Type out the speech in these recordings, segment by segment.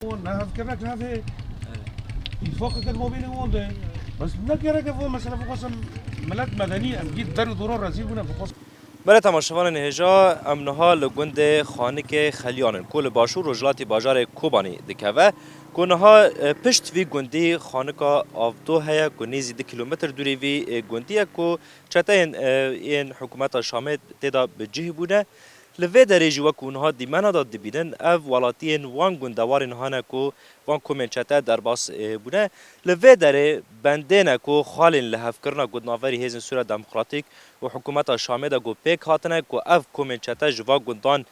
نه فکرک نه اتفاق که ما بینیم اونده بس نکره که مثلا فقط ملت مدنی ام گید در دوران رزیل بودن فقط برای تماشاوان نهجا امنها لگند خانک خلیانن کل باشور و جلاتی باجار کوبانی دکوه کنها پشت وی گندی خانکا آفتو هیا کنیزی 2 کیلومتر دوری وی گندیه کو چطه این حکومت شامل تدا بجه بوده لوی درجی و کونها دیمنا داد دبیدن اف ولاتین وان گندوارن هانا کو وان کومنچته در باس بوده لوی دره بندینه کو خالین لحف کرنا گندناوری هزن سوره دموکراتیک و حکومت شامل دا گو پیک هاتنه کو اف کومنچته جوا گندان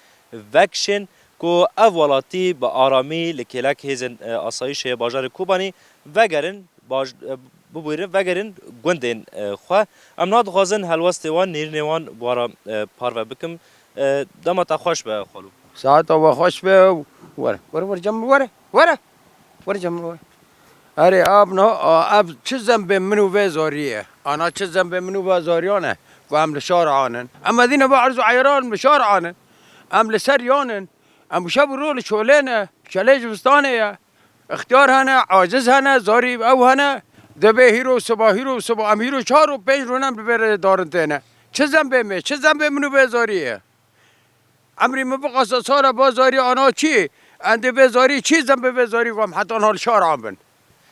وکشن کو اف ولاتی با آرامی لکلک هزن آسایش باجار کوبانی وگرن ببویرن وگرن گندین خواه امناد غازن هلوست وان نیرنوان بارا پارو بکم دمت خوش به خالو ساعت و خوش به ور جنب ور جنب اره آب نه آب چه ذنب منو به زاریه آنا چه ذنب منو به زاریانه و هم لشار عانن اما دینه با عرض عیران لشار عانن ام لسر یانن ام شب رول شولینه شلیج بستانه اختیار هنه عاجز هنه زاری او هنه دبه هیرو صبح ام هیرو 4 و 5 رونم ببره دارن تنه چه ذنب منو به زاریه امری مبقاس سارا بازاری آنها چی؟ انده بزاری چی زن بزاری گم حتی آنها شار عامن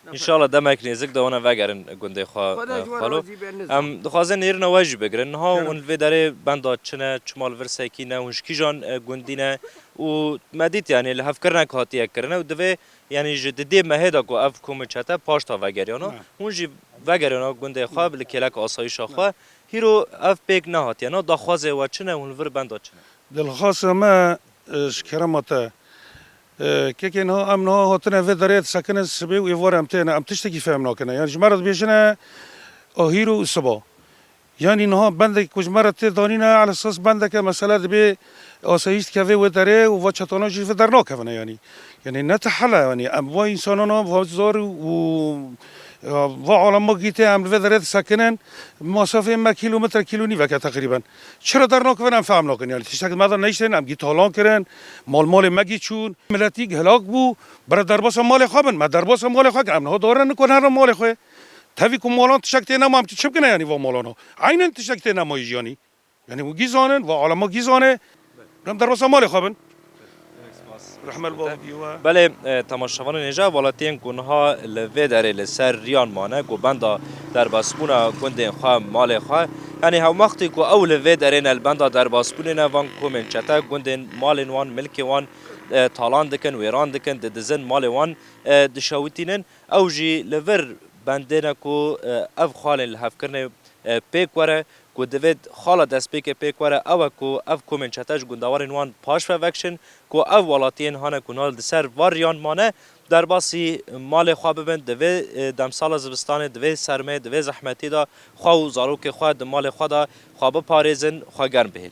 انشالله دمک نزدیک دونه وگرن گنده خالو ام دخوازن نیرن واجی بگیرن ها اون وی داره بنداد چنه چمال ورسکی نه اونش کی جان گندینه و مدید یعنی لحف کرنه کاتیه کرنه و دوی یعنی جدی مهدا کو اف کوم چته پاشتا وگریانا اونجی وگریانا گنده خواب لکلک آسایش خوا هیرو اف پیک نه هاتیانا دخوازه و چنه اون ور بنداد چنه دلخواست ما شکرماته که اینها امنها هاتنه و داره سکنه سبی و یوار امتحانه ام تشتکی فهم نکنه یعنی جمرات بیشنه آهیرو صبح یعنی اینها بنده که جمرات دانینه على اساس بنده که مثلا دبی آسایش که و داره و چطورنا جیف در نکنه یعنی نتحله یعنی ام و انسانانا و زار و عالم گیته ام و داره سکنن مسافه 1 کیلومتر کیلو نی وقت تقریبا چرا در نکنم فهم نکنه یعنی تشتک مادر نیستن ام گیت هالان کردن مال مگی چون ملتی هلاک بو برای درباس مال خوابن ما درباس مال خواب ام نه دارن نکنه رو مال خو توی که مالان تشکته نمام چه کنه یعنی و مالانا عینن تشکته نمایی یعنی و گیزانن و عالم گیزانه رم درباس مال خوابن بله تماشاوان نجا ولاتین گونها لوی داره لسر ریان مانه گو بندا در باسپونا گندین خواه مال خواه یعنی هم وقتی که اول لوی داره نل بندا در باسپونه نوان کومن چتا گندین مال وان ملک وان تالان دکن ویران دکن دزن مال وان دشاوتینن او جی لور بندینه کو اف خالن لحف کرنه پیک وره کو دوید خالا دست پیک وره او کو اف کومن چتاش گندوارن وان پاش وکشن کو او ولاتین هانه کنال دسر واریان مانه در باسی مال خواب بند دوی دمسال زبستان دوی سرمه دوی زحمتی دا خواه و زاروک خواه مال خواه دا خواب پارێزن خواه گرم بهیل